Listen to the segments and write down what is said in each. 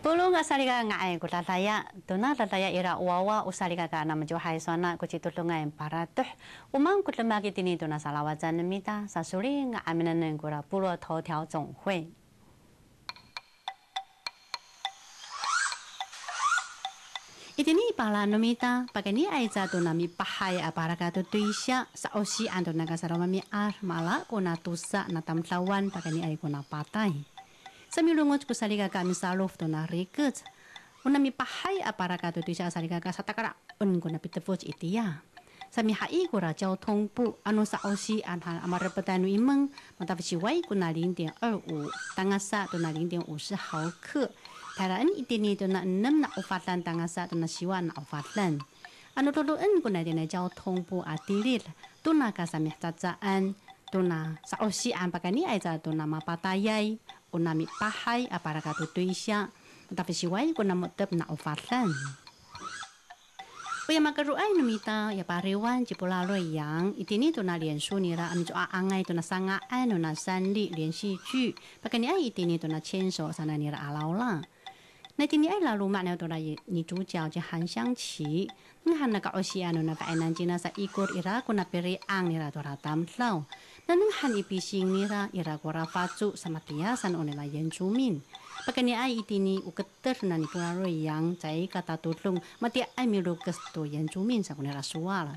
Pulong asaliga nga ay kutataya, tuna tataya ira uwawa usaliga ka na majuhay sana kuchitulunga yung paratuh. Umang kutlamagi tinito na salawajan namita sa suri nga aminan ng kura pulo totiao zonghui. Itini pala namita pagani ay sa tunami pahay para ka tutuisya sa osi ando nagasarama ar mala kuna tusa na tamtawan pagani ay kuna patay. Sa milungot ko saliga kami sa loft na riket. Unami pahay para ka tutuisya saliga ka sa takara ko na pitapos itiya. Sa mihai ko ra jaw tongpu ano sa osi anhan amarapatanu imeng matapisiway ko na linding tangasa to na linding 50毫克. Taraan itini to na 6 na ufatan tangasa to na siwa na ufatan. Ano tuluan ko na din na jaw tongpu atilit to na kasamih tatsaan to na sa osi ang pagani ay sa to na mapatayay unami pahay para katutuy siya tapi siway ko na motep na ufatan. Kaya makaruay numita ya parewan cipulalo yang itini to na liansu nira amjo aangay to na sangaan no na sandi liansi ju pagani ay itini to na chenso sana nira alaula. Na itini ay lalu makna to na ni jujiao je Han Xiangqi ngahan na kaosiano na painan China sa ikor ira ko na periang nira to ratam tlaw. Nananghan ipising nira ira ko rafatsu sa matiyasan o nila Yenjumin. Pagkani ay itini uketer na ni tularo yang chay katatulong mati ay milukas to Yenjumin sa kunira suwala.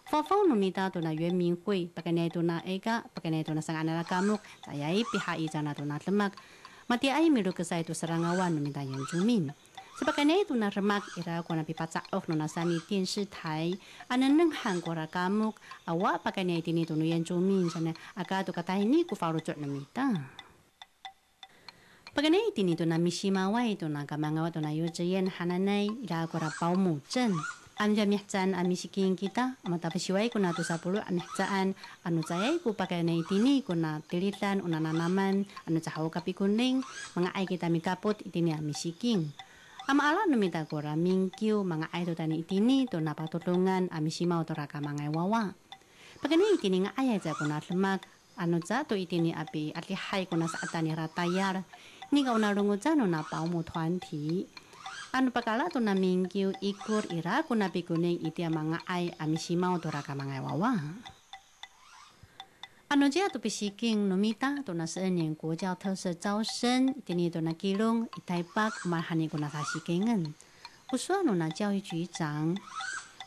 Fafaw numita to na Yuan Minghui pagkani to na eka pagkani to na sang anala kamuk chay pihai jana to na lemak mati ay milukas ay to sarangawan numita Yenjumin. Sa pagkani to na remak ira ko na pipatsaok no na sani 电视台 ananang hang ko ra kamuk awa pagkani itini to no Yenjumin sana aga to katay ni ko faruchot numita. Pagkani itini to na Mishimaway to na kamangawa to na Yujian hananay ila ko ra pao mo chen. Amja mihchan amisikin kita matapasiway ko na to sa pulo amihchaan ano sayay ko pagkani itini ko na tilitan unananaman ano sa haw kapikuning mga ay kita mikapot itini amisiking. Ama ala numita ko ra mingkyu mga ay to tani itini to na patulungan amisimaw to ra ka mga wawa. Pagkani itini nga ay sa ko na lemak ano za to itini api at lihay ko na sa atani ratayar. Ni kau na lungo jano na pao mo tuan ti. Ano pakala to na mingkyu ikur ira ko na pikuning iti mga ay amisimaw to raka mga wawa. Ano jia to pisiking numita to na seen yung kujaw to sa jaw sen tini to na kilong itaypak marhani ko na sasikingan. Uswa no na jiao yu jang.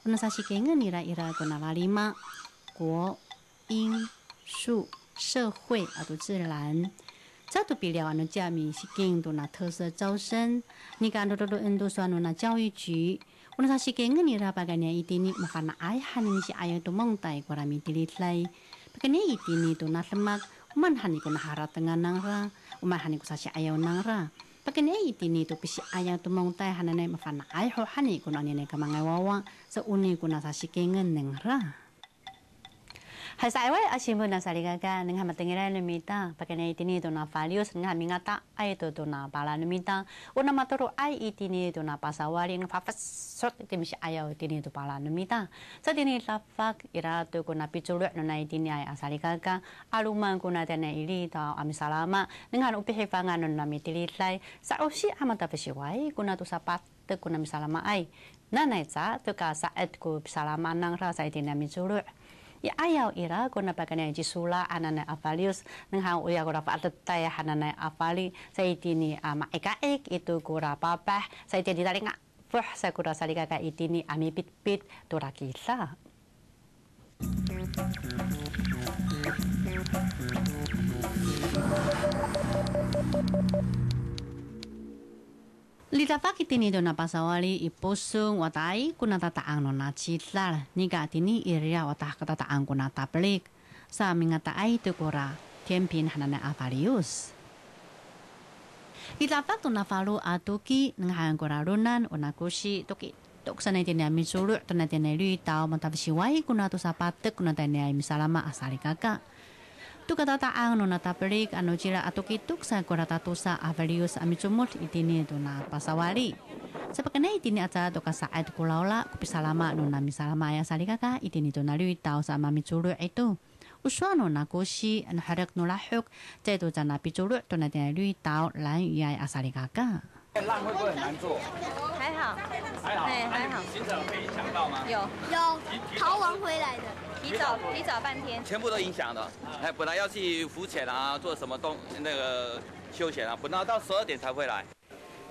Una sasikingan ira ko na lalima guo, yin, su, 社会 atau 自然 Sa tu pilih anu jami siking tu na 特色招生 ni kan do endo so anu na 教育局 una sa siking ni ra paganya itini makana ay hanin si ayo tu mongtai ko rami tilitlay paganya itini tu na lemak man hani ko na harat dengan nang ra uman hani ko sa si ayaw nang ra paganya itini tu pisi ayaw tu mongtai hananay makana ay ho hani ko na nene ka mga wawa sa uni ko na sa siking nang ra Hai sa awal asimbo na saligaga nang hamatingira numita pagana itini to na values nga mingata ay to na pala numita una maturo ay itini to na pasawari nga fafasot itimi si ayaw itini to pala numita sa tini lafak ira to ko na pichulu no na itini ay asaligaga aluman ko na tena ili ta amisalama nang han upihifangan no na mitilitlay sa osi amata pesiway ko na to sapat ko na misalama ay nanay sa to ka saet ko pisalama nang ra sa itini michulu Ya ayaw ira ko na pagkana jisula anana avalius nang hang uya ko rafa atatay hanana avali sa itini maikaik itu ko rapa pa sa itini dali nga fuh sa ko salika ka itini ami pitpit turakisa Litafak itini do na pasawali iposung watay kuna tataang no na chitlar ni ka tini iria watah katataang kuna taplik sa mga taay tukura tiempin hanana avalius. Litafak to na falu atuki ng hang kurarunan o nakushi toki tuksan na itini misulu to na tinay tao matapisiway kuna to sa patek kuna tinay misalama asali kaka. Tu katataang no nataplik ano jira atukituk sa kuratatu sa avalius amichumut itini to na pasawali. Sa pagkana itini at to ka saad kulaula kupisalama no na misalama ay asali kaka itini to na tao sa mamichulu ito. Uswa no na kushi an harak no lahuk jay to na pichulu to na tinay tao lan yay asali kaka. 浪会不会很难做？还好，还好，还好。行程被影响到吗？有逃亡回来的，提早半天，全部都影响的。本来要去浮潜啊，做什么那个休闲啊，本来到12点才会来。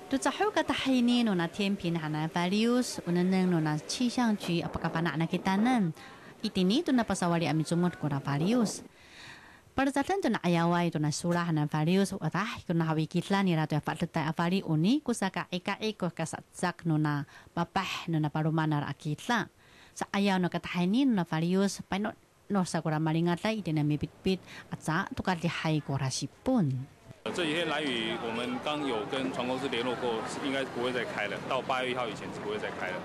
Tu tahu kata ini nona tempin hana values unanang nona chi siang chi apakah panak na kita nan. Itini tu na pasawali ami sumut kuna values. Pada saat tu na ayawai tu na surah hana values utah kuna hawi kitla ni ratu afat letai afali uni kusaka ika iko kasatsak nona papah nona parumanar akitla. Sa ayaw no kata ini nona values paino no sakura malingat la itina mipit-pit at sa tukar lihai korasipun. 这几天兰屿我们刚有跟船公司联络过，应该不会再开了。到8月1号以前是不会再开了。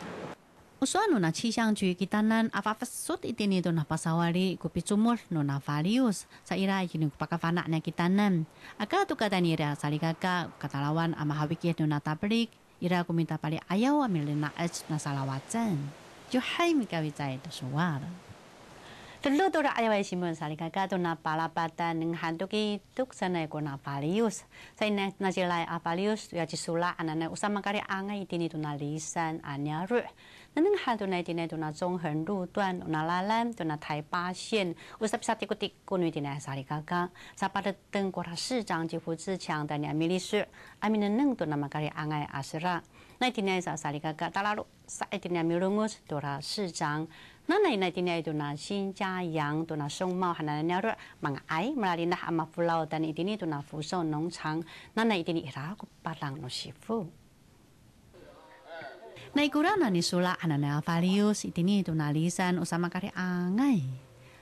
Usuan na chisang chui kitanan afafasut itini na pasawari kupitsumul na values sa ira ikini pakafana na kitanan. Aka tu kata nira salikaka katalawan amahawikit na tabrik ira kuminta pali ayaw amilina ech na salawatan. Juhay mikawicay to suwar. Tulu tu ayawai simun salikaka tu na palapatan ng hantuki tuk sanay ko na values. Sa ina nasilay a values ya chisula anana usama kari angay itini tu na lisan anyaru. Nanang hantu na itinay tu na zonghen rutuan na lalan tu na tai ba xian usap sa tikutik kuno itinay salikaka sa padateng kora sijang jifu zicang dan ya milisu aminanang tu na makari angay asira. Na itinay sa salikaka talalu sa itinay milungus tu ra sijang nanay na itinay tu na Xinjia Yang tu na songmao hanan nyaru mga ay melalui nah ama pulau dan itini tu na Fuzhou Nongchang nanay itini ira ko parang no shifu. Naikura na ni sula hanan values itini tu na lisan usama kari angay.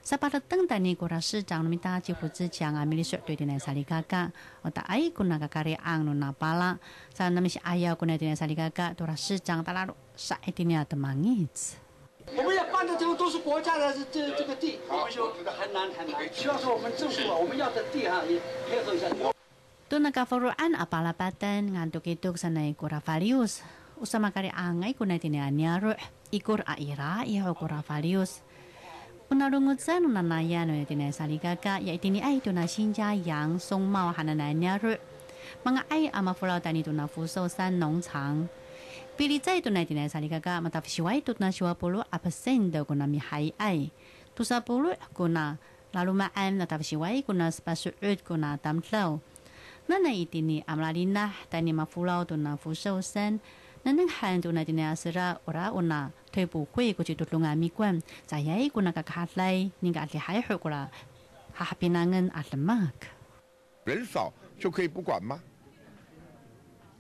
Sa padateng tani kura sijang numita jifu zicang amili syuk tu itinay salikaka o ta ay kun nakakari ang nuna pala sa namisi ayaw kun itinay salikaka tu ra sijang talalu sa itinay temangit. 我们要搬的这个都是国家的这个地，我们就很难。希望说我们政府啊，我们要的地哈也配合一下。Tu nakafuruan apalapatan ngantuk ituk sanay kura values. Usama kari angay kuna tinanyaru ikur aira iho kura values. Unarungutsan unanaya no tinay salikaka ya itini ay tu na Xinjia Yang songmao hanananyaru. Mga ay amafulaw tani tu na Fuzhou San Nongchang. Pilizay tu na itinay salikaka matapisiway tut na 20% daw kuna mihay ay. Tu 10 kuna lalumaan natapisiway kuna spasuud kuna tamtlaw. Nanay itini amlalinah tani mafulaw tu na Fuzhou San nananghan tu na itinay asira ora una tuipu hui kuchi tutlungan mikwan sayay kuna kakahatlay ninga atlihay hukura hahapinangan atlemak. 人少就可以不管吗？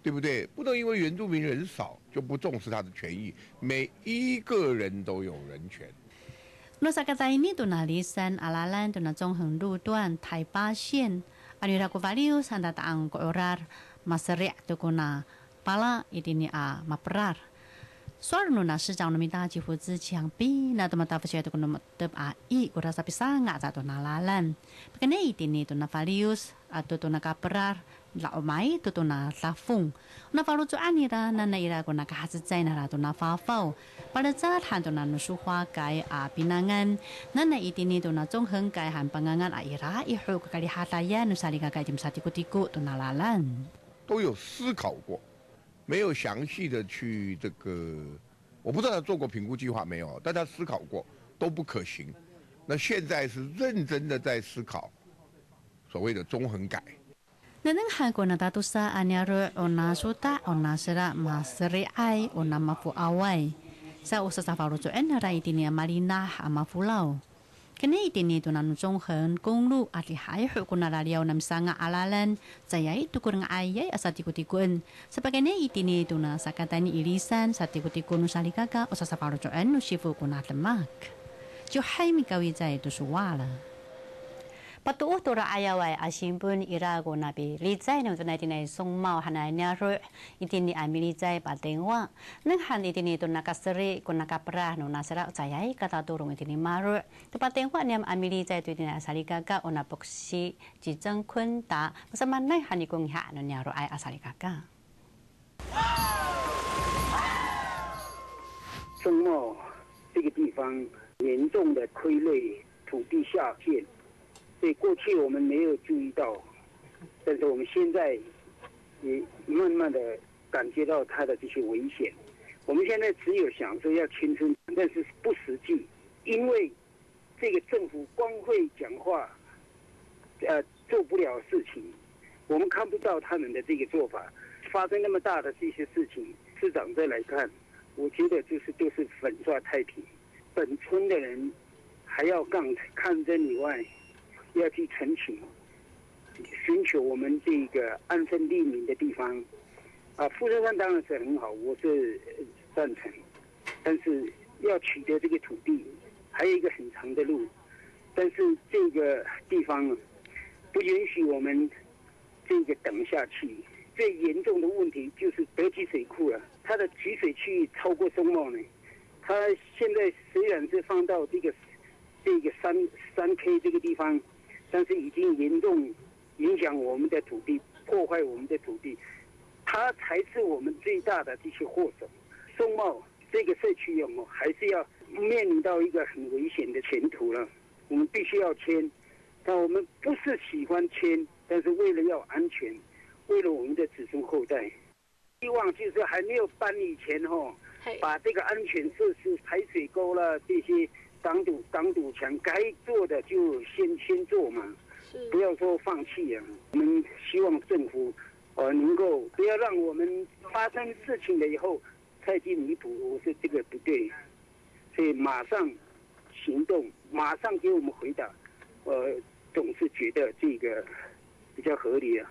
对不对？不能因为原住民人少就不重视他的权益，每一个人都有人权。No sa kata ini tu na lisan alalan tu na zongheng lutuan tai ba xian anira ko values handa taang ko orar maseriak tu kuna pala itini a maperar. Suar no na sijang no minta jifu zicang bi na tu mata fasiya tu kuna tep a I ko rasa pisanga sa tu na lalan. Pekene itini tu na values atau tu na kaperar la omai tu na lafung na falu tu anira na ira ko na kahasitsay na rato na fafau pada saat hantu na nusuhwa kai a pinangan na itini tu na zongheng kai han pangangan a ira ihu kali hataya nusalika kai tim satiku-tiku tu na lalan 都有思考过，没有详细的去这个，我不知道他做过评估计划没有，但他思考过都不可行。那现在是认真的在思考所谓的中横改。 Nananghan ko na tatusa anyaro o na suta o na sira maseri ay o na mafu away. Sa usa sa farujo en na itini malinah amafulaw. Kani itini tu na nuzonghen konglu at lihay ko na laliaw na misanga alalan sayay tukur nga ayay asa tiku-tikun. Sa pagkani itini tu na sa katani ilisan sa tiku-tikun nusalikaka o sa farujo en nusifu ko na temak. Juhay mikawijay tu suwala. Patuh tura ayawai asimpun irago nabi lizai na tunai tinai songmao hananya ru itini amilizai patengwa nenghan itini tu nakaseri kun nakaperah no nasera sayai kata turung itini maru tu patengwa niam amilizai tu itini asalikaka ona poksi jijeng kun ta bersama nai hanikung ha no nyaru ai asalikaka 中茂这个地方严重的亏累土地下陷。 所以过去我们没有注意到，但是我们现在也慢慢的感觉到它的这些危险。我们现在只有想说要迁村，但是不实际，因为这个政府光会讲话，做不了事情，我们看不到他们的这个做法。发生那么大的这些事情，市长再来看，我觉得都是粉刷太平。本村的人还要抗争以外，要去澄清，寻求我们这个安身立命的地方。富士山当然是很好，我是赞成，但是要取得这个土地，还有一个很长的路。但是这个地方不允许我们这个等下去。最严重的问题就是德基水库了，它的取水区域超过松茂呢。它现在虽然是放到这个3K 这个地方，但是已经严重影响我们的土地，破坏我们的土地，它才是我们最大的这些祸首。松茂这个社区还是要面临到一个很危险的前途了。我们必须要迁，但我们不是喜欢迁，但是为了要安全，为了我们的子孙后代，希望就是还没有搬以前把这个安全设施、排水沟了这些挡堵墙该做的就先做嘛，不要说放弃啊。我们希望政府能够不要让我们发生事情了以后再去弥补，我说这个不对，所以马上行动，马上给我们回答。总是觉得这个比较合理啊。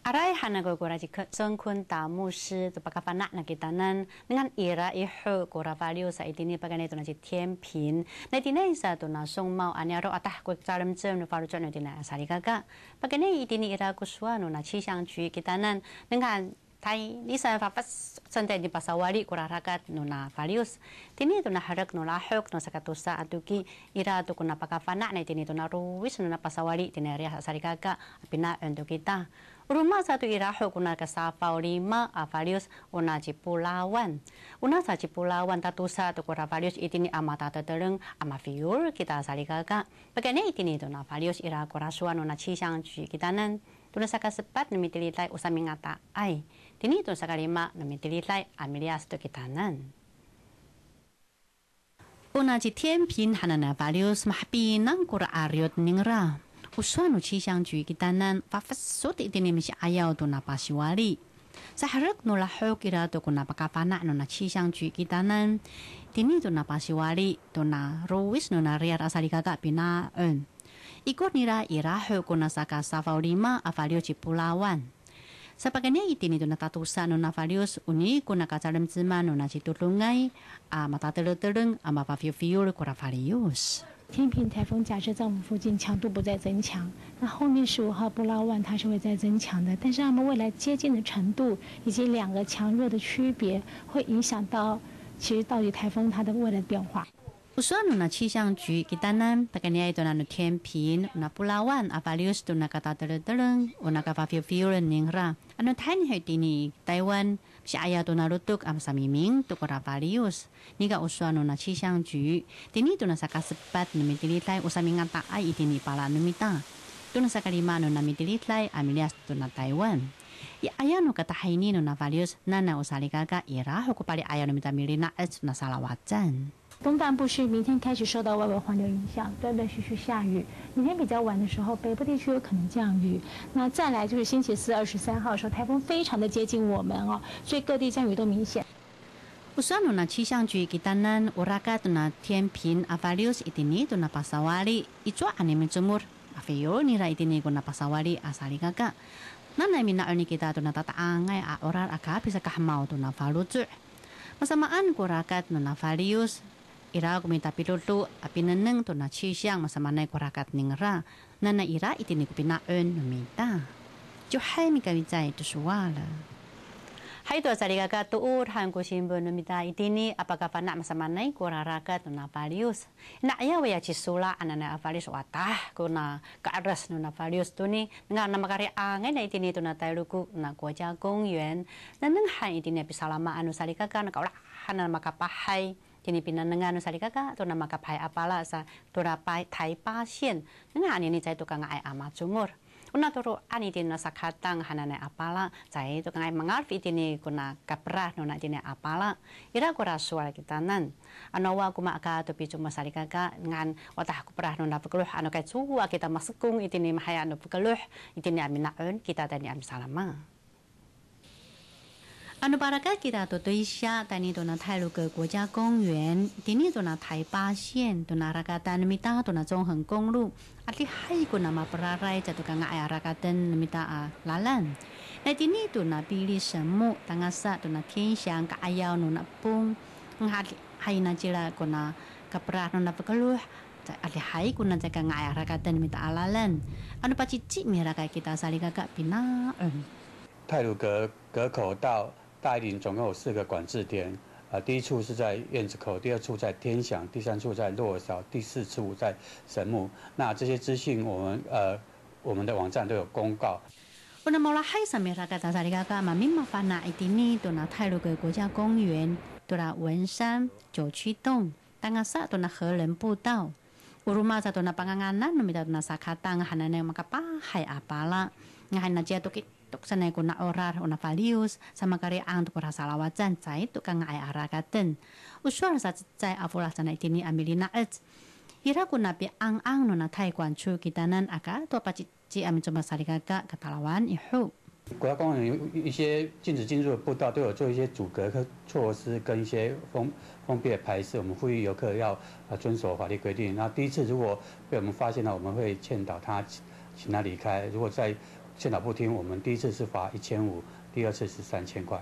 Aray hanago gora jika sengkun tamu si tu pakapana na kita nan dengan ira ihu gora value sa itini pagani tu na si tiempin na itini sa tu na song mau anyaro atah ko caram cem no faru chon itina sari kaga pagani itini ira kuswa no na chi xiang ju kita nan dengan Thai ni sa fapas santai di pasawali kura rakat no na valius tini tu na harak no lahok no sakatusa atuki ira tu kuna pakafana na tini tu na ruwis no na pasawali tini ria sari kaga apina untuk kita rumah satu iraho kuna kasapau 5 valius una Cipulawan una sa Cipulawan tatusa tu kura valius itini amata teteleng ama fiur kita sari kaga bagane itini tu na valius ira kura suan no na chisang ju kita nan tuna saka sepat na mitilitlay usami ngata ay tini tuna saka 5 na mitilitlay amilias tu kita nan una ci tiempin hanana valius mahpinang kura aryot ningra uswano chi xiang ju kita nan fafasot itini misi ayaw tu na pasiwali sa harak no lahok ira tu kuna pakapana no na chi xiang ju kita nan tini tu na pasiwali tu na ruwis no na riar asali kaga pinaen ikut nira iraho kuna saka safau 5 avalio Cipulawan sa paganya itini tu na tatusa no na valius uni kuna kacalam zima no na citulungay matateleng mapafiu-fiu kura valius天平台风假设在我们附近强度不再增强，那后面15号布拉万它是会再增强的，但是它们未来接近的程度以及两个强弱的区别，会影响到其实到底台风它的未来变化。Uswano na chi xiang ju kita nan paganya ito na no tiempin na Pulawan avalius tu na katateleng una kafafiu-fiu ningra ano tani tini Taiwan si aya tu na lutuk am samiming tu kora valius niga uswano na chi xiang ju tini tu na sakasepat na mitilitlay usaming ngata ay itini pala numita tu na sakalima no na mitilitlay amilias tu na Taiwan aya no katahini no na valius na usalikaga ira hukupali aya no mitamilina et na salawatan东半部是明天开始受到外围环流影响，断断续续下雨。明天比较晚的时候，北部地区有可能降雨。那再来就是星期四23号的时候，台风非常的接近我们所以各地降雨都明显。Usano na chi xiang ju kita nan urakat na tiempin avalius itini tu na pasawali ichwa animin sumur afeyo nira itini ko na pasawali asali kaga. Nanay mina ni kita tu na tataangay orar aka bisa kahmau tu na valutu. Masamaan ko rakat no na valius ira kumita pilutu apineneng tu na chi xiang masamanay ko rakat ningra na ira itini ko pinaen numita. Juhay mi kawitsay tu suwala. Hai tu asali kakak tuur hangko simbo numita itini apakah panak masamanay ko rakat no na valius. Na iya waya cisula anana valius watah ko na kaaras no na valius tu ni nga na makari angay na itini tu na tayluku na kuaja gongyuan na nanghan itini pisalama anu sali kakak na kaulahan na makapahay tini pinanengan sali kakak tu na makapahay apala sa turapai Thai pasien nga ani ni chay tu ka nga ay ama sumur Kuna turuan itini na sakatang hananay apala. Zai itu kangai mengarf itini kuna kaprah nuna itini apala. Ira kura suara kitanan. Anawa kuma ka tupi cuma salikaka ngan watah kuprah nuna pekeluh anu kai suwa kita masukung itini mahaya anu pekeluh itini aminaun kita tani am salama. Anu paraka kita tu tuisha tani tu na Tailu ke 国家公园 tini tu na台八线 tu na rakatan mita tu na 中横公路 atli hai ku na maperarai jatuh kanga ay rakatan mita a lalan na tini tu na pilih semu tangasa tu na 天祥 ka ayaw nu na pung ngat hai na jila ku na kaprah nu na pekeluh atli hai ku na jaga nga ay rakatan mita alalan anu pacici miraka kita salikaka pinaen 太鲁阁口到 大林总共有4个管制点，第一处是在院子口，第二处在天祥，第三处在洛嫂，第四处在神木。那这些资讯我们的网站都有公告。Una mula hai samira kata salikaka mamima fana itini tuna Tailu ke 国家公园 tuna 文山九曲洞 tangasa tuna 和人步道 uruma sa tuna panganganan numita tuna sakatang hanane makapahai apala ngahan na jatuh sanay ko na orar o na values sama karyaan to kura salawajan cai to kang ay aragaten usual sa cai afula sanay tini amilina et ira ko na pi ang no na thai kwan chu kitanan aka to paci amin cuma salikaka katalawan ihu 国家公园有一些禁止进入的步道都有做一些阻隔措施跟一些封闭的排示，我们呼吁游客要遵守法律规定。那第一次如果被我们发现了，我们会劝导他，请他离开。如果在 劝导不听，我们第一次是罚1500，第二次是3000块。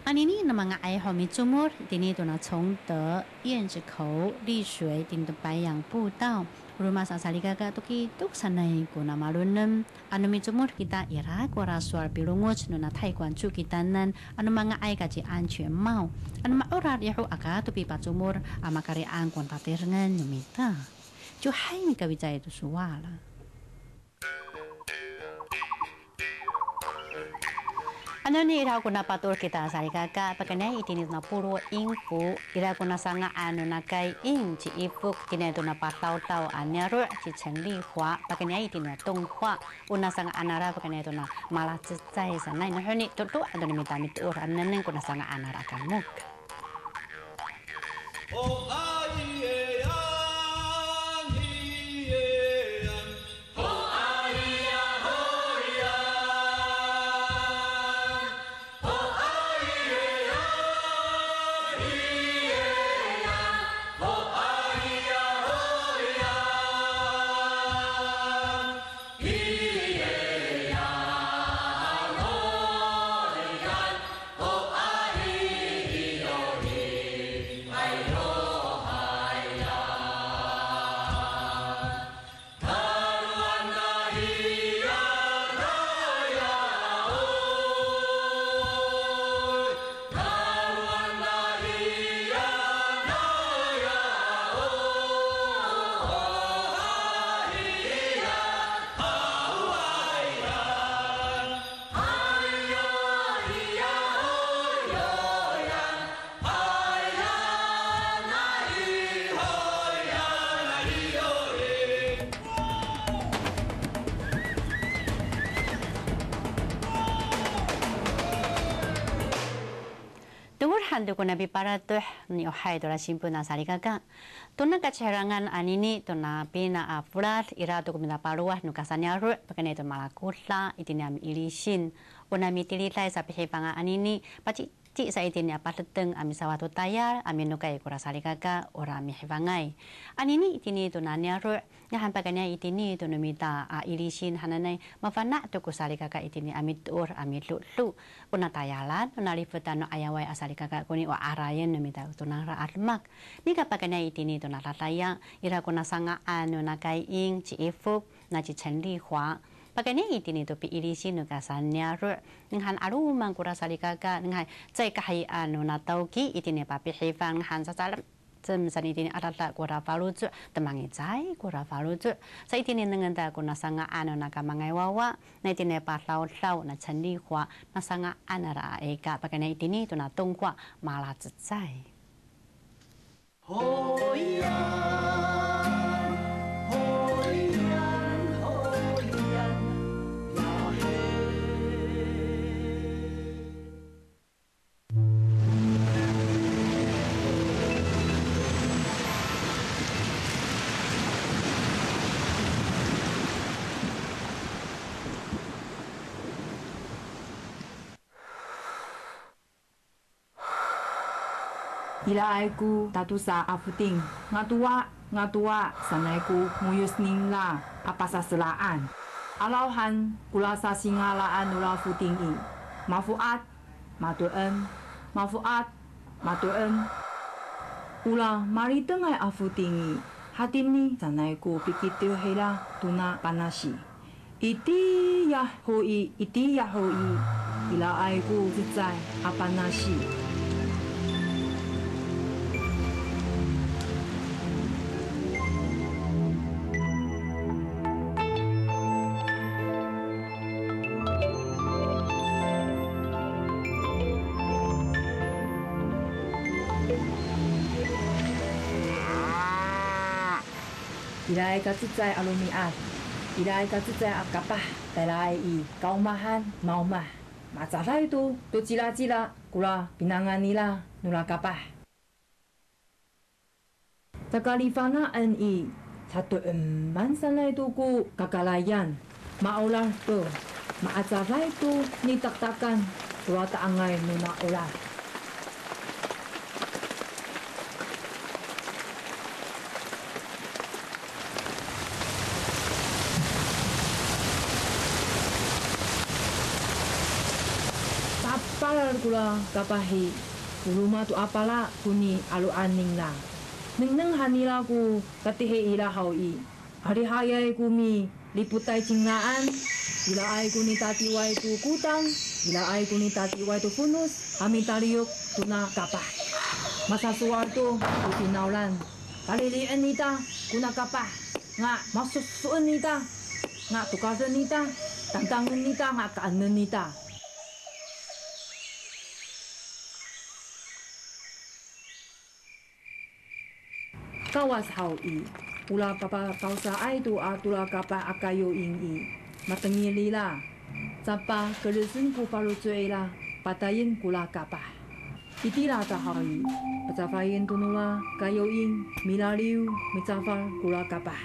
Anini na mga ay homitsumur dinito na 崇德燕子口丽水顶的白杨步道 rumah sa salikaka tukituk sanay ko na malunem anu mitsumur kita ira kura suar pilungot no na taikwan chu kitanan anu mga ay kaji anchen mau anu maurar yahu aka tupi patsumur amakarian kon patirngan numita ju hai mikawijay itu suwala Ano ni ira ko na patur kita salikaka pagkana itinit na puro ingku ira ko na sanga ano na kay ing chi ipuk tinedo na pataw-taw anyaro chi chengli hua pagkana itinit tong hua una sanga anara pagkana ito na malatsitsay sanay na huni tutu ado ni mitamit ur ananeng ko na sanga anara kamuk Hando ko na biparato ni ohay to la simpo na salikaka. To na kacherangan anini to na pina afrat irato ko minaparuah no kasanyaro pagkana ito malakutla itinami ilisin. Una mitilitay sa pihipanga anini pati sa itini apateng ami sawato tayar ami no kay kura salikaka ora mi hivangay. Anini itini to na nyaro ngahan pagkana itini to numita ilisin hananay mafana to ko salikaka itini ami tur ami lutlu. Una tayalan una lifutan no ayaway asalikaka kuni o arayan numita to na raarmak. Ni kapagkana itini to na tataya ira ko na sanga ano na kay ing chi ifuk na chi chenli hua. Pagkani itini to pi ilisin no kasanyaro nghan aruman kura salikaka nghay chay kahay ano na tawki itini papihifang nghan sa salam san itini arata kura faluju temangi chay kura faluju sa itini nanganda ko na sanga ano na kamangay wawa na itini patlaw-tlaw na chenli hua na sanga anara eka pagkani itini to na tungkwa malatsay. ila aiku tatusa afuting ngatua sanaiku muyus ningla apasa selaan alauhan kulasa singalaan ula futingi mafuat matuan ula mari tengai afutingi hatini sanaiku pikitu hela tuna panasi iti yahoi ila aiku zizai apanasi Ilai katsitsai alumiat, ilai katsitsai akapah, telai I kaumahan maumah. Masalah itu, tu cila-cila, kula pinangan nila nula kapah. Sakali fanaan I, satu emman sana itu ku kakalayan. Maulah tu, maasalah itu ni tak-takan, kula taangai nuna ulah. Apalah kula kapahi rumah tu apalah kuni alu aning lah neng hanila ku katihe ila haui hari hayai kumi liputai cinglaan ila ai kuni tati wai tu kutang ila ai kuni tati wai tu funus amin tariuk tuna kapah masa suar tu pinaulan kalilian nita kuna kapah nga masuk suun nita nga tukasan nita tantangan nita nga kaanan nita. Kawas haui, ula kapa kausa ai tu atula kapa akayo ingi, matengi la, sapa keresin ku paru cuela, patayin kula kapa. Itila ta haui, pacafayin tunula kayo ing, milariu, micafar kula kapa.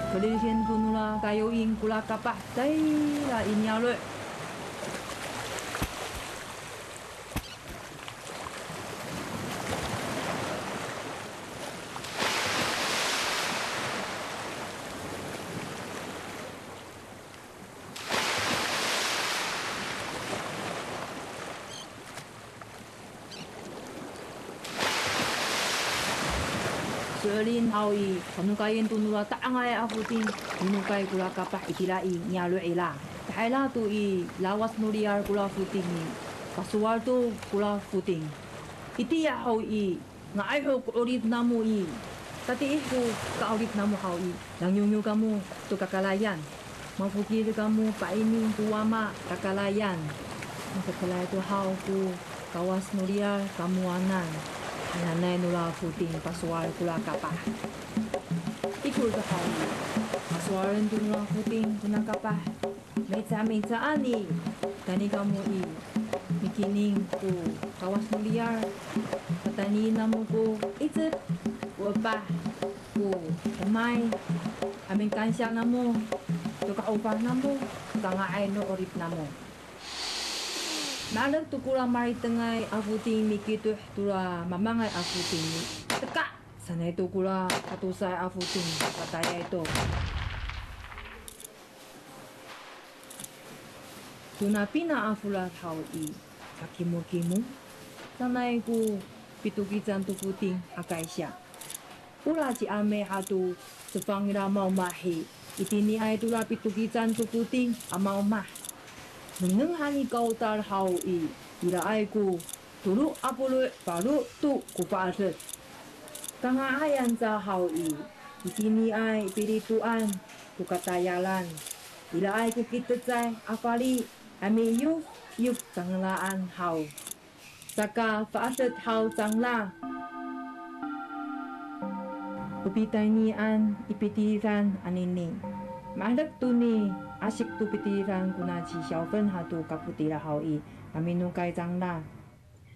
Kelirian tunula kayo ing kula kapah tay la inyalo. Selin hawi, panukayin tunula taangay afutin, minukay kula kapah ikilai nyalo ila. Kaila tu I lawas nuriar kula futing ni, kasuar tu kula futing. Iti ya hawi, nga ayho ko urit namu I. Tati iho ka urit namu hawi, langyungyo kamu tu kakalayan. Mafukir kamu paini tuwama kakalayan. Kakalay tu haw ku kawas nuriar kamuanan. Nanay nula futing pasuar kula kapah. Ikul ka hawi. Pasuaran tu nula futing kuna kapah. Meca ani. Tani kamu I. Mikining ku kawas nuliar. Katani namu ku itip. Wapah ku umay. Aming kansya namu. Tu kaupah namu. Kangaay no orip namu. Nalag tu kula mari tengay afuting mikituh tula mamangay afuting teka sanay tu kula katusay afuting pataya ito tunapina afula hawi kakimu sanay ku pitukitan tu puting akaisya ula ci ame hatu sepangira mau mahi itini ay tula pitukitan tu puting amau mah Nung hani kau tar hawi, ila ay ku tulu apulu palu tu kupaset. Kangahayan sa hawi, itini ay pirituan tu katayalan. Ila ay ku kitetsay apali ami yuk tanglaan haw. Saka paaset haw tangla. Upitanian ipitiran anini. Mahlak tu ni asyik tu pitiran guna ci 小分哈tu kaputira hao i naminu kai zang la。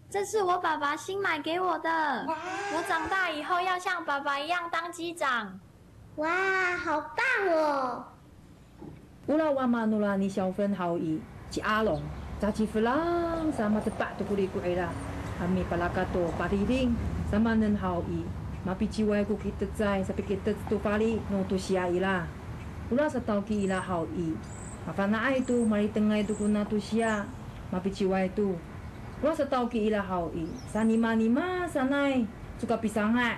这是我爸爸新买给我的。我长大以后要像爸爸一样当机长。哇，好棒哦！Ula wama nula ni 小分hao i ci along caci felang sama tepat tu kuli kuila. Kami palakato pariring sama nen hao i. Mapi ciwai ku kita zai sampai kita tu kali no tu sia ila. Ula satau ki ila hao i. Mafana ai tu mari tengah itu kuna tu sia. Mapi ciwai tu. Ula satau ki ila hao i. Sanima sanai suka pisangat.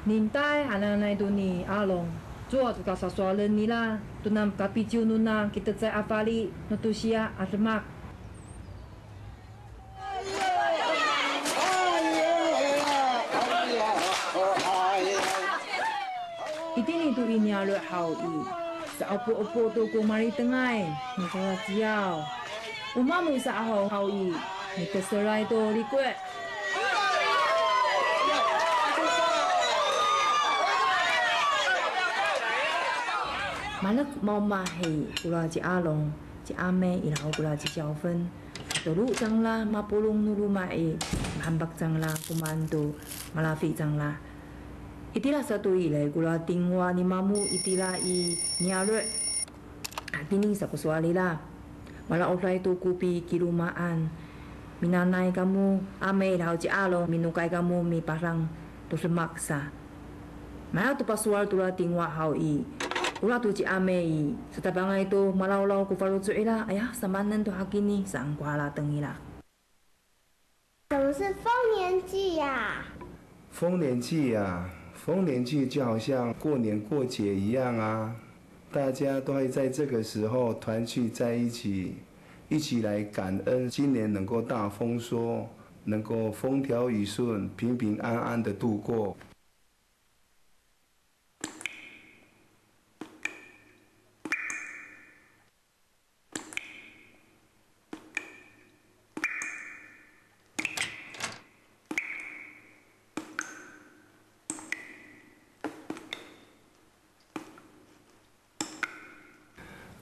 Nintai anak-anak itu ni along. Jua suka sasualan ni lah. Tu nam kapi ciu nuna kita zai afali no tu sia asemak. Itini tu ini alu hao i. Seopo-opo tu ku mari tengah. Ni kau jiao. Umamu sa hao i. Ni keserai tu rikuet. Malak mau mahi kula ci along, ci ame ilau kula ci 小分. Tulu jangla mapulung nulu mai, hambak jangla kumandu, malafi jangla. Itilah satu ilai kula tingwa ni mamu itilah i nyalue. Atini sakusuali lah. Malah offline tu kupi kirumaan. Minanai kamu ame ilau ci along, minukai kamu mi parang tu semaksa. Malah tu pasual tula tingwa hau i. Ula tu ci amei, setabanga itu malau-lau ku falu cu ila, ayah samanan tu hakini sang kuala tengila. 什么是丰年祭呀？丰年祭呀，丰年祭就好像过年过节一样啊，大家都会在这个时候团聚在一起，一起来感恩今年能够大丰收，能够风调雨顺、平平安安的度过。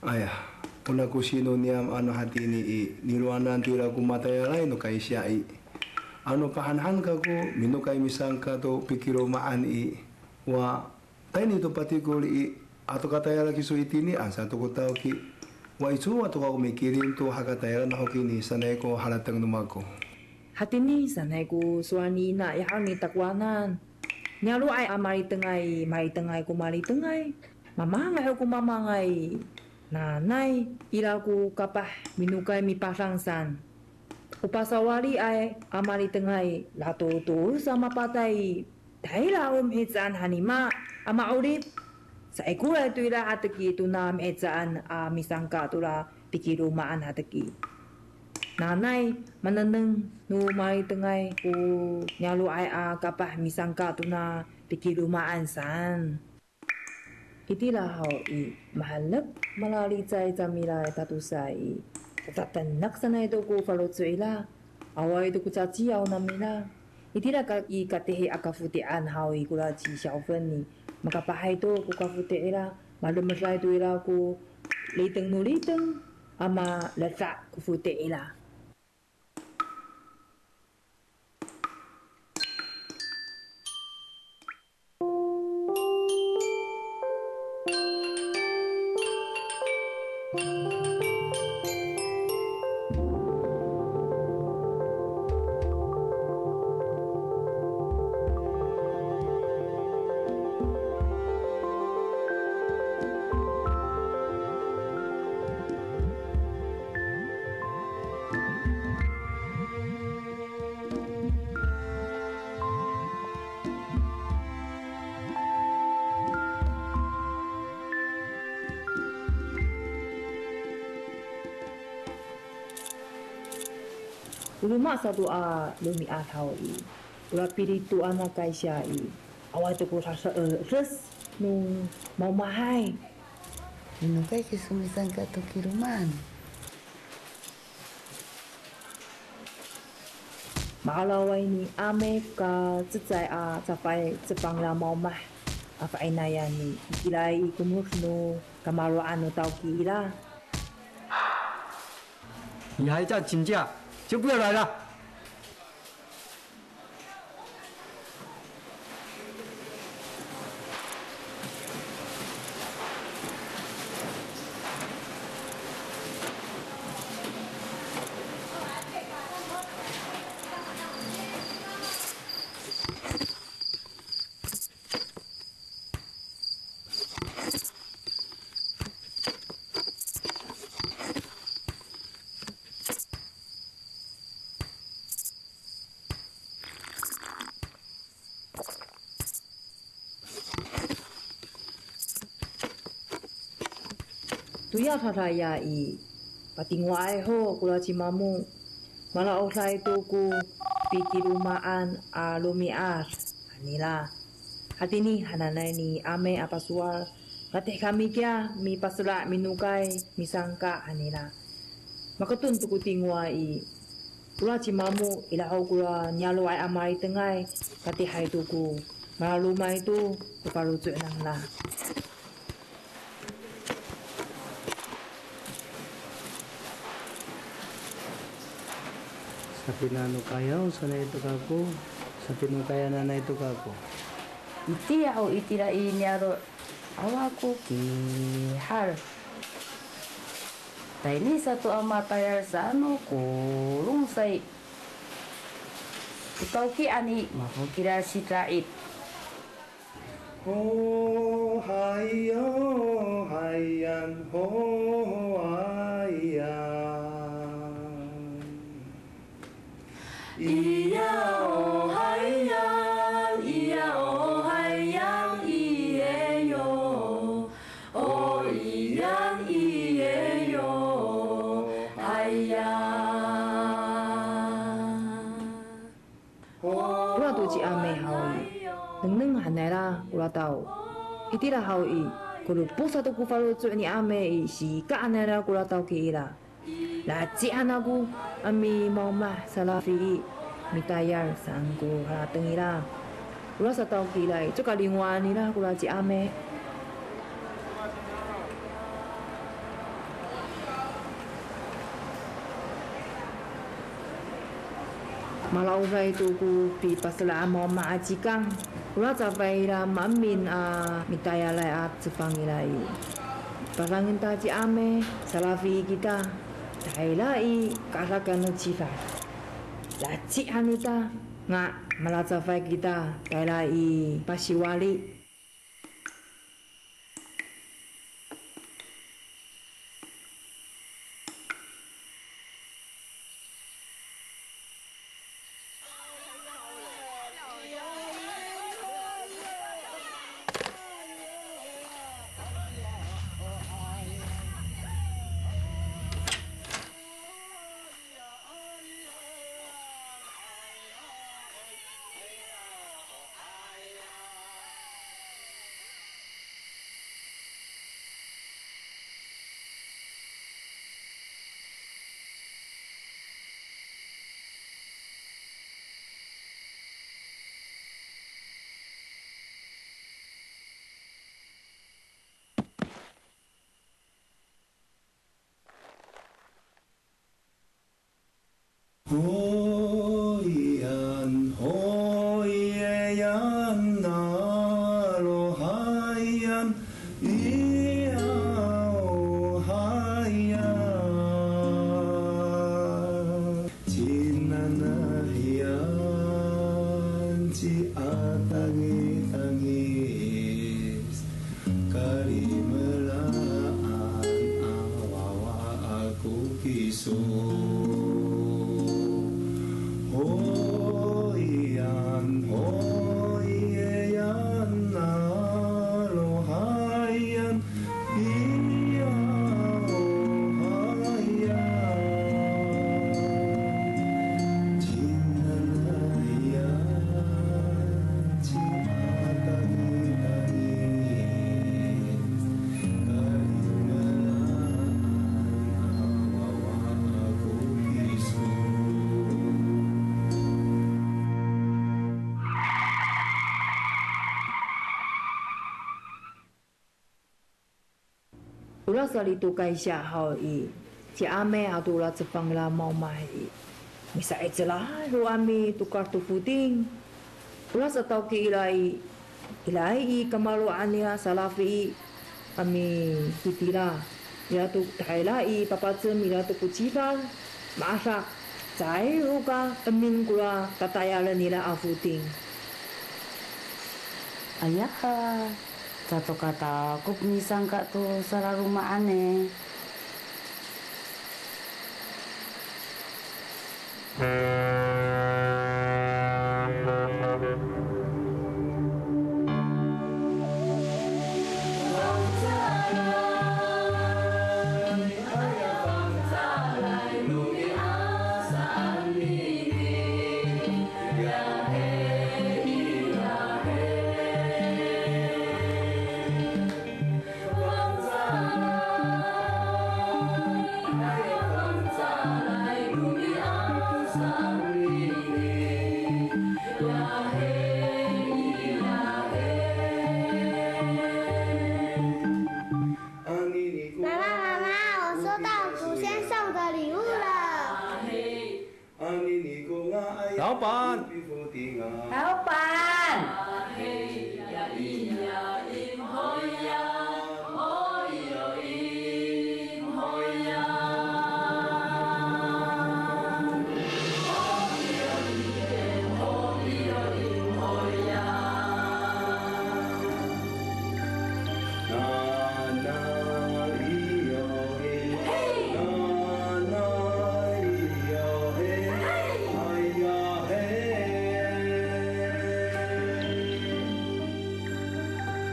哎呀，una kusino niam ano hati ni i niluanan tira ku matayalay no kay siya i ano kahanhan ka ko mino kay misangka to pikiro maan i wa tay nito pati ko i ato katayala kiso itini asa to ko tao ki wa itu ato ko mikirin to hakatayala na ko kini sanay ko halatang numako hati ni sanay ko suani na yahaw ni takwanan nyalu ay amari tengay kumari tengay mamangay ko mamangay Nanay, ilaku kapah minukai mi pasangsan. Upasawali ay amari tengay lato tu sama patay. Dahil awam hitsaan hanima ama urip. Sa ikura itu ila hataki tu na hitsaan misangka tu la pikirumaan hataki. Nanay, mananeng nu mari tengay ku nyalu ay kapah misangka tu na pikirumaan san. Itilah hao i mahalap malali cai camila tatusai. Tatanak sana itu ku falutsu ila. Awal itu ku caciau namila. Itilah i katehe akafutian hao i kula ci 小分ni. Makapahai itu ku kafute ila. Malum mesra itu ila ku liteng nu liteng ama letak ku fute ila. Rumah satu lumi atau i, ulah piritu anak kaisya i, awal tu ku rasa res nu mau mahai. Nu kai kesumisan katu kiruman. Makalaway ni ame ka cecay capai cepang la mau mah. afainaya ni ilai kumurno kamaro ano tauki ila. 你还在请假，就不要来了。Tuya tharaya I patingwae ho kula cimamu mala oslai tuku pikirumaan a lumiar anila hatini hananai ni ame apa sual kateh kami kia mi pasla minukai misangka anila makatun tuku tingwai kula cimamu ila ho kula nyalo ai amai tengai kateh hai tuku mala lumai tu kupalucu nang la. Sa pinanukayaw, sana ito kako. Sa pinukaya na ito kako. Iti ako itira inyaro awako ki har. Taini satu amatayar sa ano kurung say. Ikaw ki ani makukira si Trait. Ho hayan ho hayan. Iya oh hayan, iya oh hayan, iye yo. Oh iyan iye yo, hayan. Ula tu ci ame hawi, neng hanera ula tau. Itira hawi, kulu pusa tu kufalu tu ni ame si ka hanera kula tau ki ira. La ci anaku ami mau mah salafi mitayar sangku hateng ira. Ula sa tau ki lai, tu kalingwan ira kula ci ame. Malau vai tu ku pi pasla mau ma ajikang. Ula sa vai ira mamin a mitaya lai a cipang ilai. Parangin ta ci ame salafi kita. Tailai karakan cifa. Laci hanita nga malatafai kita tailai pasiwali. Hoyan, hoyan, nalo hayan, iya oh hayan. Cinanahian, ci atangis, karimelaan awawa aku kisu. Hoyan, hoyan, nalo hayan, iya oh hayan. Cinanahian, ci ula sali tu kai sia hao i ti ame atu ula cepang la mau mai misa etsela ru ami tukar tu puting ula satau ki ilai i kamalu ania salafi ami hitira ya tu thaila i papatse mila tu kucival masak cai ruka amin kula katayala nila afuting ayah satu kata aku misangka tu sara rumah aneh.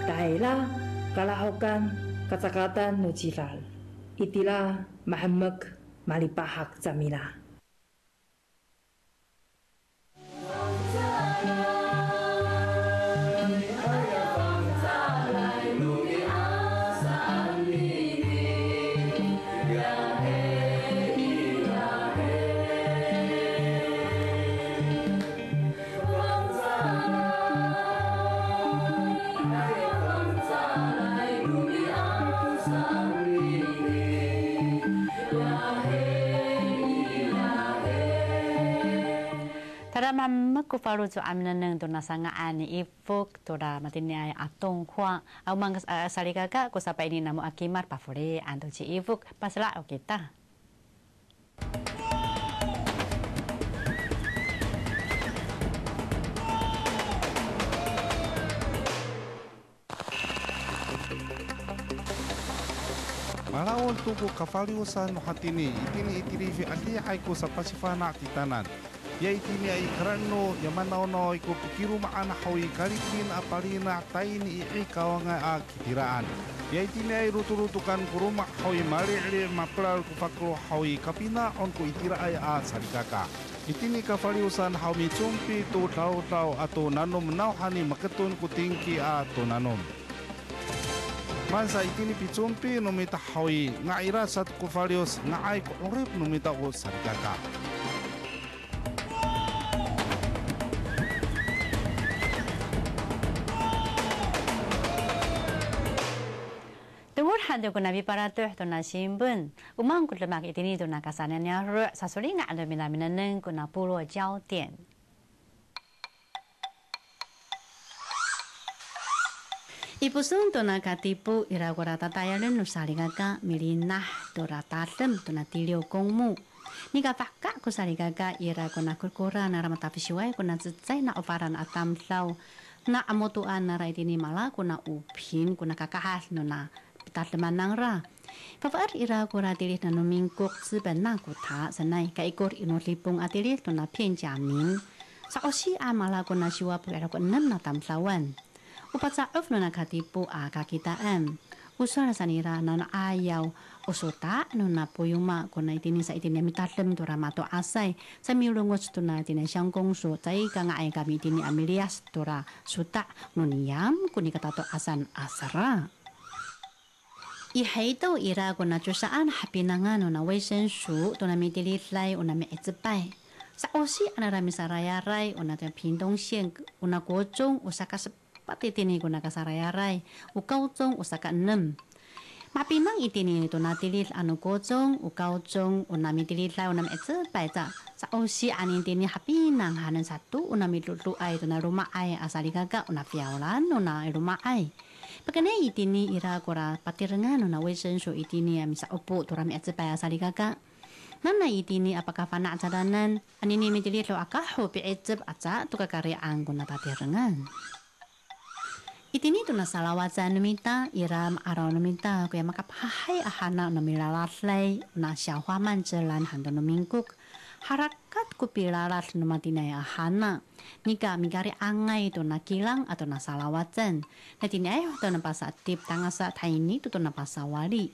Taila kalahokan kata-kata nucival. Itilah mahamek malipahak jamila. Mamak faru tu amneneng tu nasangaan ni ifuk tu dah matini ay atong kuang au mang salikaka ko sampai ini namu akimar pafore anto ci ifuk pasla o kita. Malawon tuku kafaliusan hatini itini fi adi aiku sa pasifana titanan. Ya itini ay karano yamanaono iku pikiru maana hawi kalikin apalina taini i kawanga a kitiraan. Ya itini ay rutu-rutukan kuruma hawi mali maplal kufakro hawi kapina on ku itira ay a sarikaka. Itini kafaliusan hawi cumpi tu tau-tau atau nanom nauhani maketun kutingki a tu nanom. Mansa itini picumpi numita hawi ngaira sat kufalius ngaay ku urip numita ku sarikaka. Hando ko nabi para tu to na simbun umang ko lemak itini to na kasanan ya ru sasuli nga ando minaminaneng ko na pulo jiao dian ipusun to na katipu iragora tatayalen no saligaka milinah to ratatem to na tilio kongmu ni ka pakka ko saligaka ira ko na kurkura na ramatapisiway ko na tsay na oparan atamlaw na amotuan na ra itini mala ko na upin ko na kakahas no na tatleman nang ra. Papaar ira ko ratilis na numingkok siban na kuta sanay kaikor inolipong atilis to na pian jamin. Sa osi amala ko na siwa pagkara ko enam na tamsawan. Upat sa of no nakatipo kakitaan. Usara sanira na ayaw usuta no na puyuma ko na itini sa itini mitatlem to ramato asay sa milungos to na itinay siyang kongso tay ka nga ay kami itini amilias to ra suta no niyam kuni katato asan asara. Ihaito ira ko na saan hapinangan na wesen su to na mitilitlay o na meitsipay. Sa osi anarami sarayaray o na pindong siyeng o na kuchong o sa kasapatitini ko na kasarayaray o kauchong o sa kanem. Mapinang itini tu na tilil anu gojong u gaojong unami tilil lai unami etse baca sa osi anin tini hapinang hanan satu unami lulu ai tu na rumah ai asali gaga una fiaulan una rumah ai. Pagane itini ira kora patirengan una wesen so itini amisa opo tu rami etse bai asali gaga. Nana itini apakah fana acadanan anini mitilil lo akaho pi etse aca tu kakarian guna patirengan. Itini tu na salawatan numita iram araw numita kuya makapahai ahana namilalaslay na xiaohua manjelan hando numingkuk harakat ku pilalas numatinay ahana nika migari angay tu na kilang atau na salawatan na tini ay tu na pasatip tangasa taini tu na pasawali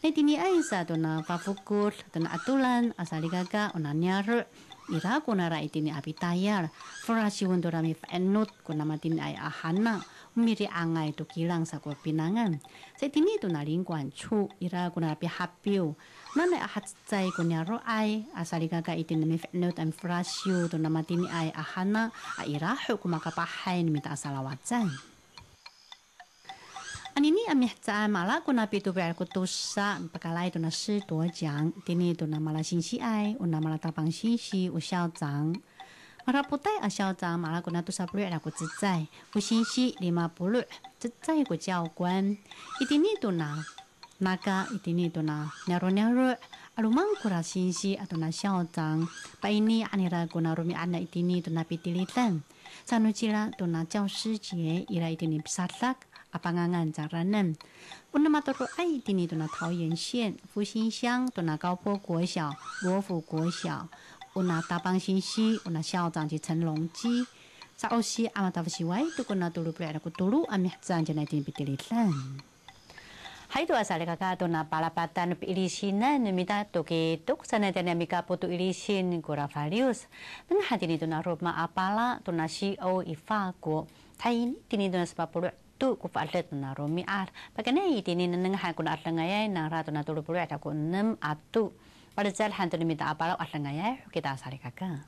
na tini ay sa tu na pafukur tu na atulan asaligaga o na nyaro ira kunara itini apitayar forasiun tu rami fenut kunamatin ay ahana miri angay tu kilang sa ko pinangan. Sa itini tu na lingkuan chu ira kuna pi hapiu. Nana ahat say kunya ro ay asali gaga itin mi fenut am frasyu tu na matini ay ahana a ira hu kumakapahay ni mita asalawatan. Anini amih sa mala kuna pitu ber kutusa pakalai tu na shi tuo jiang tini tu na mala xinxi ay una mala tapang xinxi u xiao zang. Maraputai asal zang malah kuna tu 10aku zezai, ku xinxi 50 zezai ku jiao guan. Itini tu na naga itini tu na nyaro alumang kura xinxi atau na xiao zang. Pa ini anira kuna rumi ana itini tu na pitilitan. Sanujila tu na jiao shi jie ira itini bisatlak apangangan jaranan. Una matoro ai itini tu na Taoyuan县复兴乡tu na Gaopo 国小罗浮国小。una tapang xinxi una xiao zang ji chen long ji sa osi amata wai tu kuna tulu pre aku tulu amih zang jana tin pitilitan hai tu asale kaka tu na palapatan pilisinan mita tu ke tuk sana tanya mika putu ilisin kura valius nang hatini tu na roma apala tu na CEO ifa ko thai tini tu na 40 tu ku falet na romi ar pakane itini nang ha kuna atlangay na ra tu na tulu pre aku 6 atu pada jalan hantu minta apa lo asal kita asal kakak.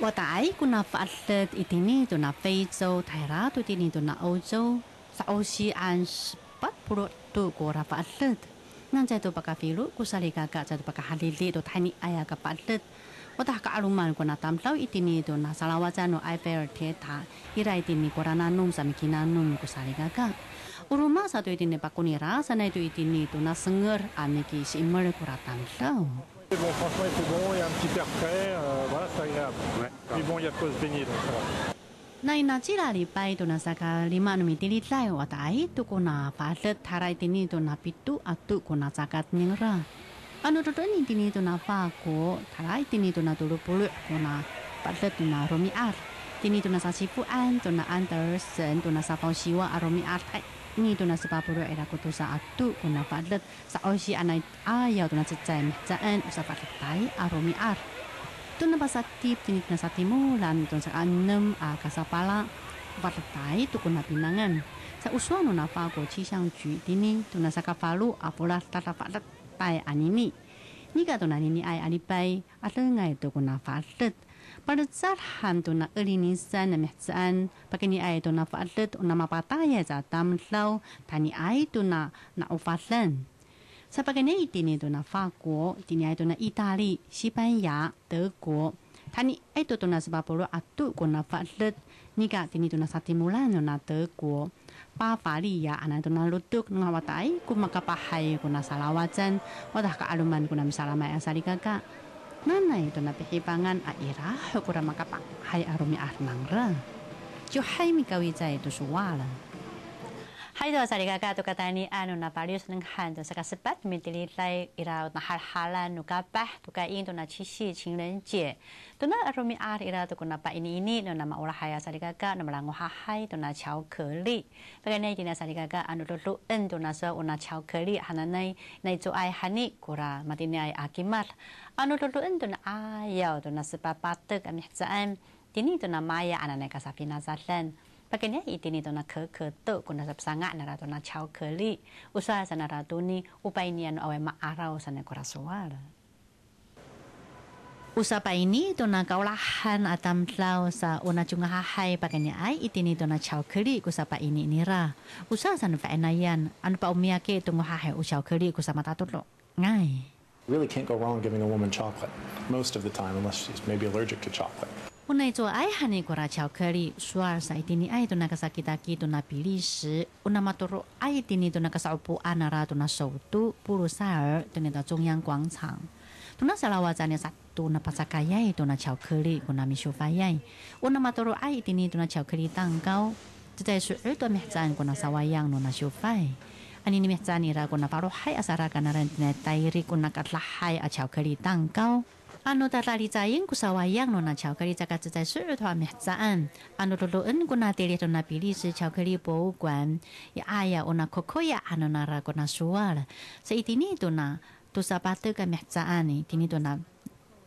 Watai kuna falet itini tu na 非洲 Thailand tu tini tu na 欧洲 sa Ocean 40 tu kura falet ngan jatuh pakai filu kusali kakak jatuh pakai halili tu tani ayah ke falet Wata ka aluman ko na tamlaw itini do na salawatan no Eiffel Theater ira itini ko rananum sa mikinanum ko saligaga. Uruma sa to itini pakunira sa na ito itini do na senger amiki si immer ko ratamlaw. Bon, franchement, il fait bon, il y a un petit air frais, voilà, c'est agréable. Puis bon, il y a de quoi se baigner, donc ça va. Na inachira lipay do na saka 5 numitilitlay watai to ko na falet taray itini do na pitu atu ko na sakat ningra. Ano to ni tini to na fa ko tarai tini to na 20 ko na palet to na romi ar tini to na sa sipuan to na Anderson to na sa pausiwa aromi ar ni to na sa 40 era ko to sa atu ko na palet sa osi anay ayaw to na tsetsay jaan sa palet tay aromi ar to na pasatip tini na sa timulan to sa 6 kasapala palet tay to ko na pinangan sa uswano na fa ko chisang ju tini to na sa kafalu apula tatapalet ay anini ni ka to na nini ay alipay at ngay to kuna falet para sarhan to na ulinisan na mehsaan pagkini ay to na falet o na mapataya sa tamlaw tani ay to na naufaslan sa pagkini itini to na Fako tini ay to na Italy, Sipanya,德国tani ay to na sa Bapuro atu kuna falet ni ka tini to na sa timulan na 德国 pa Falia ana to na lutuk nga watay kung makapahay ko na salawatan wadah ka aluman ko na misalamay asali kaka nanay to na pihipangan a ira ko ra makapahay arumi arnang ra jo hay mi kawizay to suwala hay to asali kaka to katani ano na parius ng hand sa kasepat mitilitlay ira na halhalan no kapah to kain to na chisi 情人节 to na arumi ar ira to kuna pa ini no na maulahay asali kaka na malango hahay to na 巧克力 Pagani tina asali kaka ano luluan to na sa una 巧克力 hananay na ito ay hani kura matini ay akimar ano luluan to na ayaw to na sa papatek amihsaan tini to na maya ananay ka sa pinasalan Pagkanya itini to na keketo kuna sa sanga na rato na 巧克力 usaha sa narato ni upay niya no away maaraw sa nakuraswara. Usapa ini tuna kaulahan atam tlau sa una cunga hahai pakainya ai itini tuna chau keli kusapa ini nira. Usa san faenayan anu pa umiake tungu hahai usau keli kusama tatutlo. Ngai. Really can't go wrong giving a woman chocolate most of the time unless she's maybe allergic to chocolate. Una itu ai hani kura chau keli suar sa itini ai tuna kasakitaki tuna pilih si una maturu ai itini tuna kasaupu anara tuna sautu puru saer tuna Zhongyang 广场. Tuna salawatane satu na pasakayai tuna chau keli kuna misufayai. Una maturu ai tini tuna chau keli tangkau. Jadai su'u tu mihzan kuna sawayang nuna sufai. Ani ni mihzan ira kuna paruhai asara kanaran tina tairi kuna katlahai a chau keli tangkau. Anu tatali caing kusawayang nuna chau keli jaka jadai su'u tu mihzan. Anu lulu'en kuna tili tuna pilih si chau keli boguan. Ya aya una kokoya anu nara kuna sual. Seitini tuna tu sapatu ka mihzaan tini tuna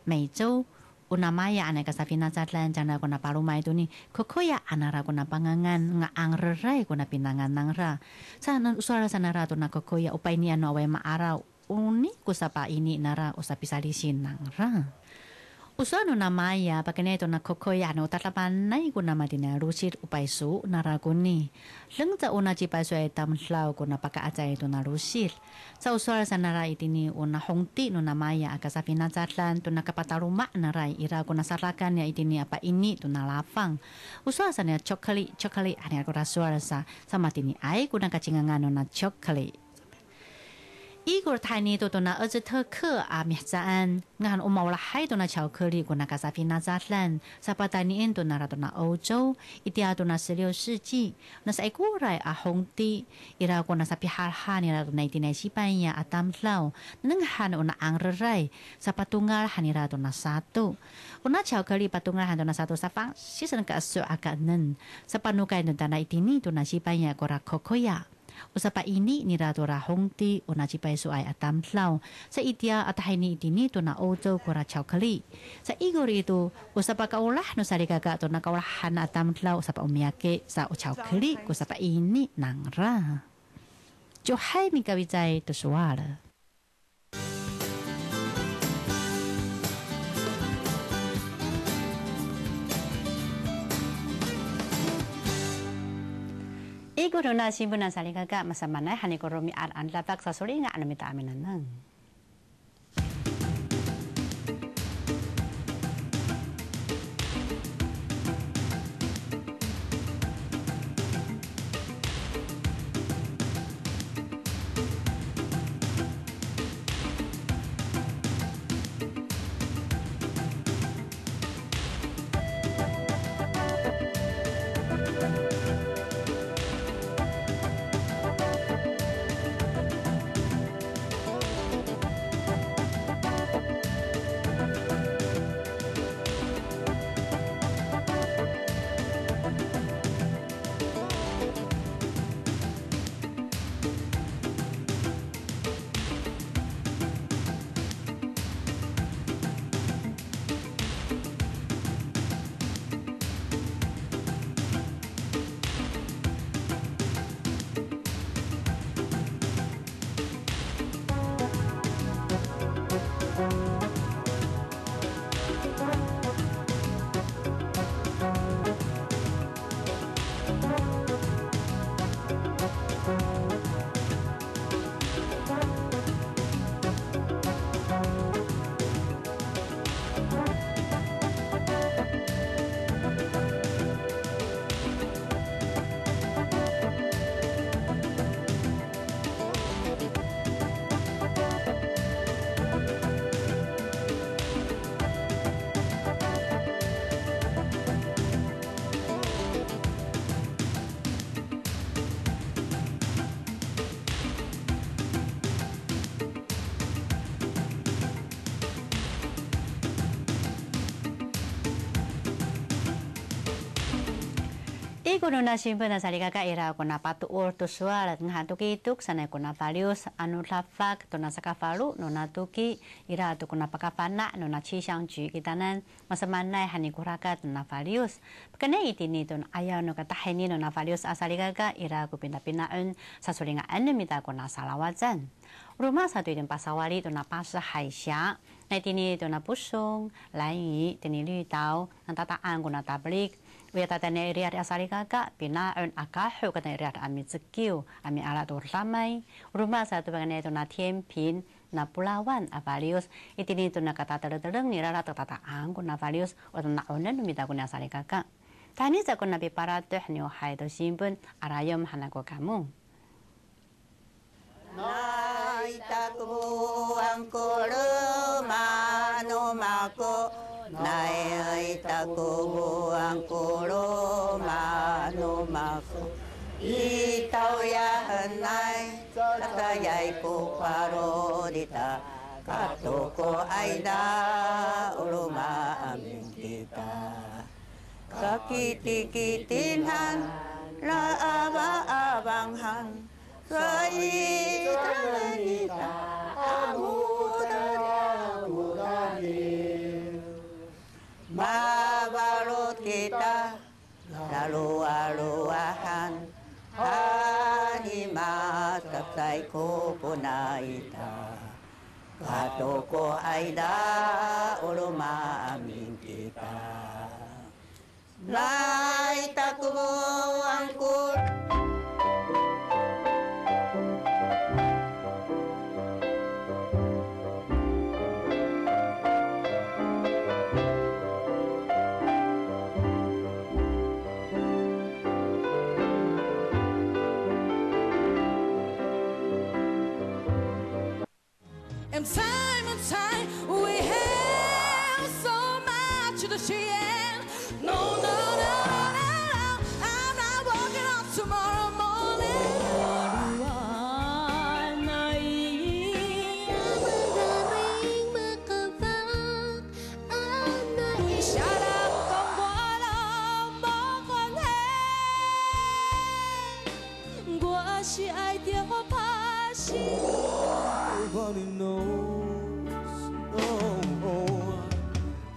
每周 una maya ane ka safina zatlan jana kuna parumai tu ni kokoya anara kuna pangangan nga angrerai kuna pinangan nangra sana usara sanara tu na kokoya upai ni anu awe maara uni kusapa ini nara usapisa lisin nangra usano na maya pakene to na kokoya no tatapan nai kuna madina rusit upai su nara kuni lengta una cipai su etam hlau kuna paka acai to na rusit sa usara sanara itini una hongti no na maya aka safina zatlan to na kapataruma narai ira kuna sarakan ya itini apa ini to na lafang usara sana cokali ane aku rasuara sa sama tini ai kuna kacingangan no na cokali Igor tani to na azte ke a mihzaan ngan umawla hai to na chau keli kuna ka safina zatlan sapatani en to na ra to na Ozhou itia to na 16世纪 na sai kurai a hongti ira kuna sapi hal han ira to na itinai sipanya atam tlau neng han una angrerai sapatunggal hanira to na satu una chau keli patunggal han to na satu safang sisen ka asu akanen sapanukai to na itini to na sipanya kora kokoya Usapa ini niratura hongti una cipai suai atam tlau sa itia atahay ni itini to na Ozhou kura chau keli sa igor itu usapa kaulah no sari kakak to na kaulahan atam tlau usapa umiake sa chau keli usapa ini nangra johai mikawicai to suara Igor na simbunan sali kakak masa mana hani koromi an latak sasuli nga anu mita aminan nang. Kuno na simple na sali kakak ira kuna patu ur tu sual ngah tuki tuk sana kuna valius anu lafak tu na sakafalu nona tuki ira tu kuna pakapana nona cisang ju kitanan masa mana hani kurakat nona valius kene itini tu ayah nu kata hani nona valius asali kakak ira ku pindah-pindahan sasulinga anu mita kuna salawatan rumah satu idin pasawali tu na pasa haisya Nay tini ito na pusong, layi, tini litaw, ang tataan ko na tablik. Uya tatane iriat asari kakak, pinaon akaho kata iriat ami tsekiu, ami alat urlamay. Rumah satu bagian itu na tiempin, na pulawan avalius. Itini itu na kata tereng ni rara tataan ko na avalius, atau na onen numita ko na asari kakak. Tani sa ko na piparatuh ni ohai to simpun, arayom hanako kamu. Naitaku angkoro mano mako naitaku angkoro mano mako itau ya hanai takayai ko parodita katoko aida uluma amin kita kakiti-kitinhan la aba-abanghan Sai tanita amudari mabalot kita lalualuahan hanimat kapsay ko punaita katoko aida uluma amin kita naitaku angkur And time, we have so much to share. No, I'm not walking out tomorrow morning. Isyarat kong walang makonhe, gua si ai dia pasi. Nobody knows, oh,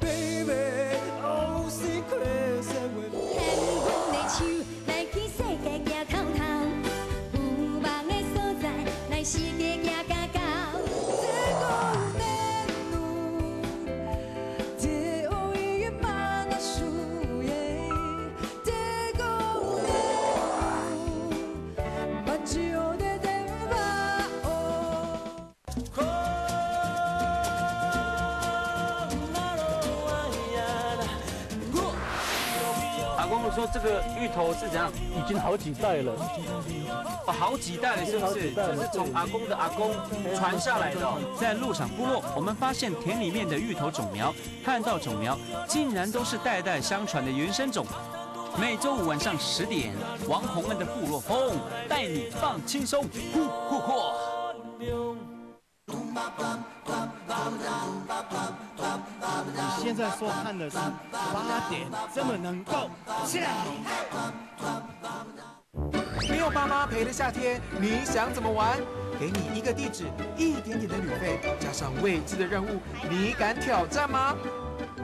baby, no secrets that we When they chew, like he say, get ya count count. Who bang they so that, like she get ya cacao.说这个芋头是怎样？已经好几代了，好几代了，是不是？就是从阿公的阿公传下来的。在鹿场部落，我们发现田里面的芋头种苗，看到种苗竟然都是代代相传的原生种。每周五晚上10点，王洪恩的部落风带你放轻松，呼呼呼！你现在收看的是8点，这么能够起来。没有爸妈陪的夏天，你想怎么玩？给你一个地址，一点点的旅费，加上未知的任务，你敢挑战吗？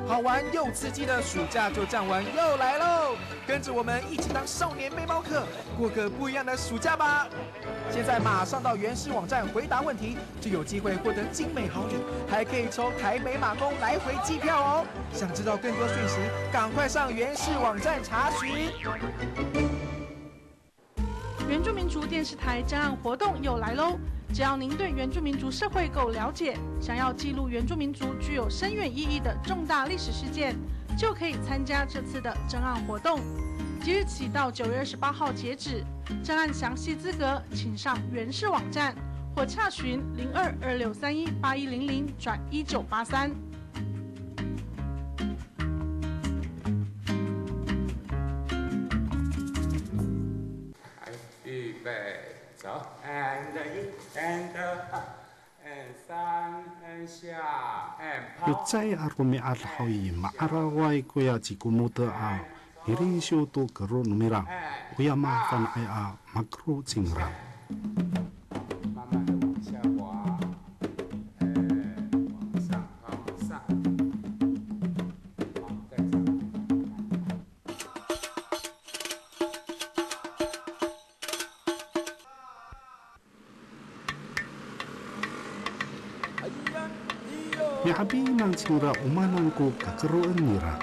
好玩又刺激的暑假就这样玩又来喽！跟着我们一起当少年背包客，过个不一样的暑假吧！现在马上到原始网站回答问题，就有机会获得精美好礼，还可以抽台北马公来回机票哦！想知道更多讯息，赶快上原始网站查询。原住民族电视台专案活动又来喽！只要您对原住民族社会够了解，想要记录原住民族具有深远意义的重大历史事件，就可以参加这次的专案活动。即日起到9月28号截止，专案详细资格请上原始网站或洽询0226318100-1983。预备，走 ，and 一 ，and 二 ，and 三 ，and 下 ，and 跑。Yutsai arumi alhawi maarawai kuya cikumuta a irisyo to kero numira kuya maafan ai a makro cingra. 慢慢的往下滑，往上，往上，好，再上。哎呀，哎呦。Mihabi nang sira umanan ko kakaroon nira.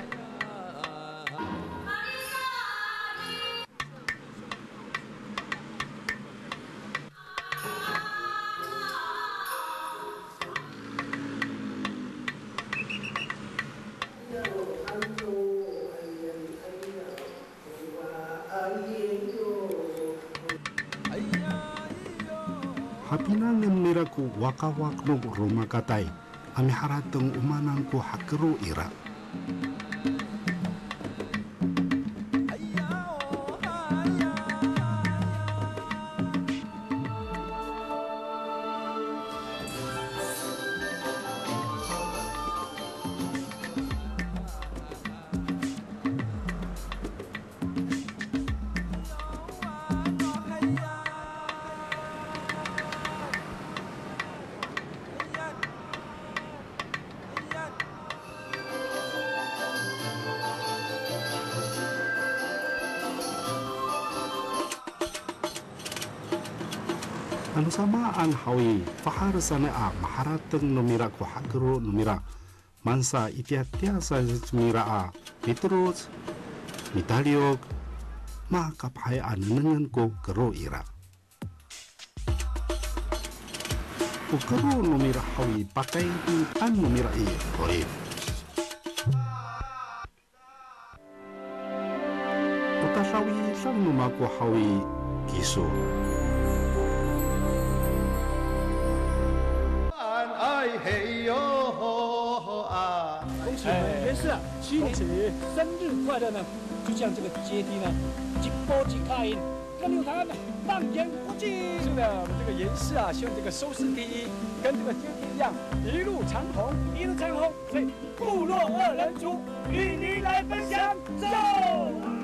Hapinangan nira ko wakawak no rumah katay. Ami haratang umanan ko hakero ira. Ano samaan hawi fahar sana maharatang numira ko hakero numira mansa itiatia sa numira Petrus Mitaliog makapayaan nangan ko kero ira. O kero numira hawi pakai an numira hoy. Utasawi sang numako hawi kiso.嘿呦啊！恭喜我们袁氏啊，7年生日快乐呢！就像这个阶梯呢，一步一脚印，更令他们荡眼无尽。是的，我们这个袁氏啊，希望这个收视第一，跟这个阶梯一样，一路长虹，一路长虹。所以部落2人组与您来分享，走。